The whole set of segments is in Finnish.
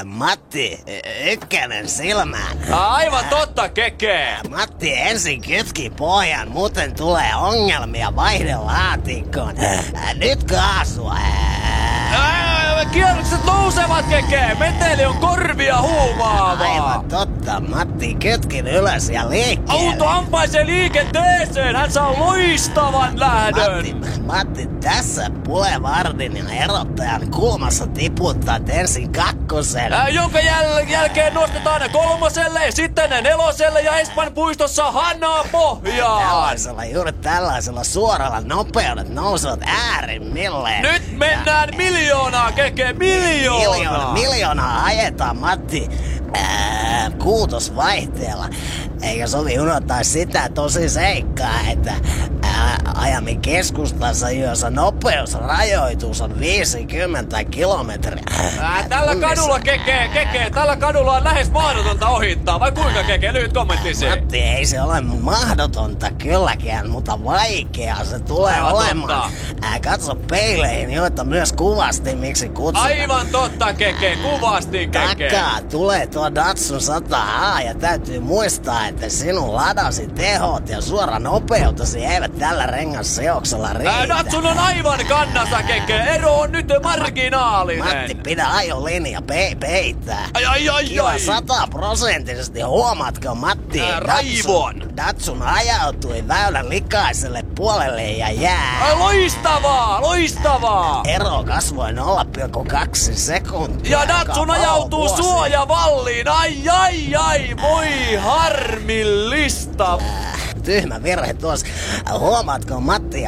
Matti, ykkönen silmään. Aivan totta, Keke. Matti ensin kytki pohjan, muuten tulee ongelmia vaihdelaatikkoon. Nyt kaasua. Kierrokset nousevat, Keke. Meteli on korvia huumaava. Aivan totta, Matti kytkin ylös ja liikkeelle. Auto ampaisee liikenteeseen. Hän saa loistavan lähdön. Matti, tässä Boulevardin ja erottajan kulmassa tiputtat ensin kakkosen. Jonka jälkeen nostetaan kolmoselle, sitten neloselle ja Espan puistossa Hannaa pohjaan. Juuri tällaisella suoralla nopeudet nousevat äärimmilleen. Nyt mennään miljoonaa, Keke, miljoonaa. Miljoonaa ajetaan, Matti. Kuutosvaihteella. Eikä sovi unohtaa sitä tosi seikkaa, että ajamme keskustassa, jossa nopeusrajoitus on 50 kilometriä. Tällä kadulla, Keke, tällä kadulla on lähes mahdotonta ohittaa. Vai kuinka, Keke? Lyhyt kommenttisi. Matti, ei se ole mahdotonta kylläkään, mutta vaikeaa se tulee olemaan. Katso peileihin, joita myös kuvasti, miksi kutsutaan. Aivan totta, Keke, kuvasti, Keke. Takaa tulee tuo Datsun 100A ja täytyy muistaa, että sinun ladasi tehot ja suora nopeutesi eivät tällä rengasseoksella riitä. Datsun on aivan kannassa, Keke. Ero on nyt marginaalinen. Matti, pidä ajolinja peittää. Ai. 100%, huomaatko, Matti? Raivon. Datsun ajautui väylän likaiselle puolelle ja jää. Loistavaa. Ero kasvoi 0,2 sekuntia. Ja Datsun ajautuu suojavalliin. Ai, voi harmillista. Tyhmä virhe tuossa. Huomaatko, Matti,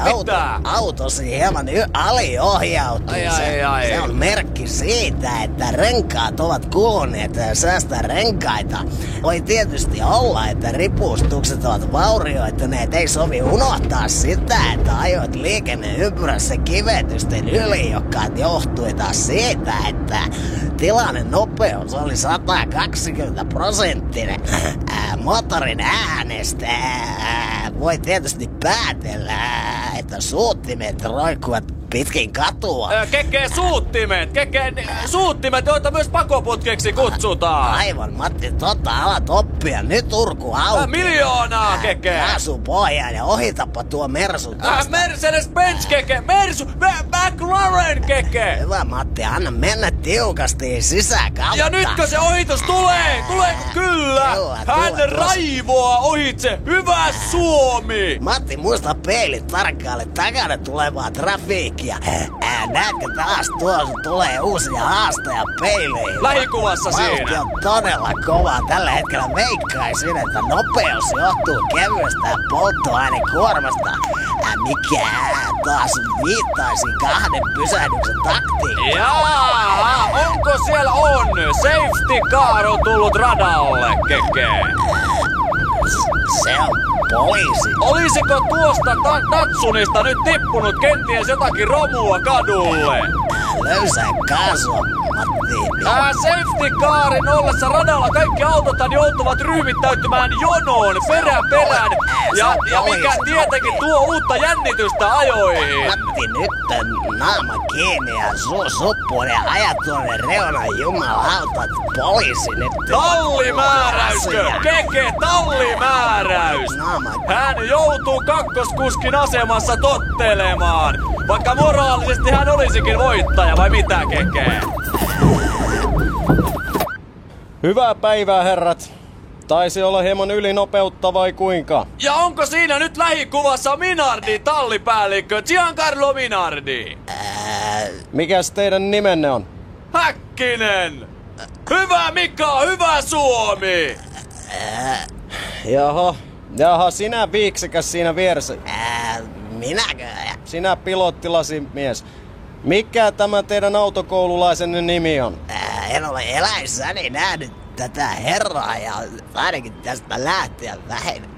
autosi hieman aliohjautuu. Se on merkki siitä, että renkaat ovat kuluneet ja säästää renkaita. Voi tietysti olla, että ripustukset ovat vaurioituneet. Ei sovi unohtaa sitä, että ajoit liikenneympyrässä kivetysten yli, joka johtui taas siitä, että tilanne nopeus oli 120%. Motorin äänestä voi tietysti päätellä, että suuttimet roikkuvat pitkin katua. Keke, suuttimet, joita myös pakoputkeksi kutsutaan. Aivan, Matti, alat oppia. Nyt urku auki. Miljoonaa, Keke. Kaasu pohjaan ja ohitapa tuo Mersu tosta. Mercedes-Benz, Keke. McLaren, Keke. Hyvä, Matti, anna mennä tiukasti sisään kautta. Ja nytkö se ohitus tulee? Tuleeko? Kyllä. Hän raivoaa ohitse. Hyvä Suomi. Matti, muista peilit tarkkaalle takana tulevaa trafiikkia. Näetkö taas, tuossa tulee uusia haastoja peileihin. Lähikuvassa Vauhti siinä. on todella kovaa. Tällä hetkellä veikkaisin, että nopeus johtuu kevyestä polttoainekuormasta. Mikä taas viittaisi 2 pysähdyksen taktiikkaan. Jaa, onko siellä on? Safety car on tullut radalle, Keke. Se on poliisi. Olisiko tuosta Datsunista nyt tippunut kenties jotakin romua kadulle? Löysää kaasua, Matti. Safety carin ollessa radalla kaikki autothan joutuvat ryhmittäytymään jonoon perään. Ja mikä tietenkin tuo uutta jännitystä ajoihin. Matti, nyt naama kiinni ja suu suppuun ja ajat tuonne reunan jumalautat. Poliisi nyt. Tallimääräyskö? Keke, tallimääräys. Hän joutuu kakkoskuskin asemassa tottelemaan. Vaikka moraalisesti hän olisikin voittaja, vai mitä, Keke? Hyvää päivää, herrat. Taisi olla hieman ylinopeutta vai kuinka? Ja onko siinä nyt lähikuvassa Minardi, tallipäällikkö Giancarlo Minardi? Mikäs teidän nimenne on? Häkkinen! Hyvä Mika, hyvä Suomi! Jaha, sinä viiksekäs siinä vieressä. Minäkö? Sinä pilottilasimies. Mikä tämä teidän autokoululaisenne nimi on? En ole eläissäni nähnyt tätä herraa ja ainakin tästä lähtien vähemmän.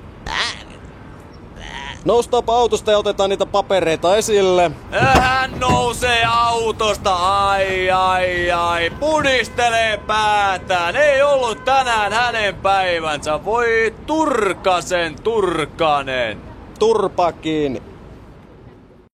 Noustapa autosta ja otetaan niitä papereita esille. Hän nousee autosta, ai, pudistelee päätään. Ei ollut tänään hänen päivänsä, voi Turkanen. Turpa kiinni.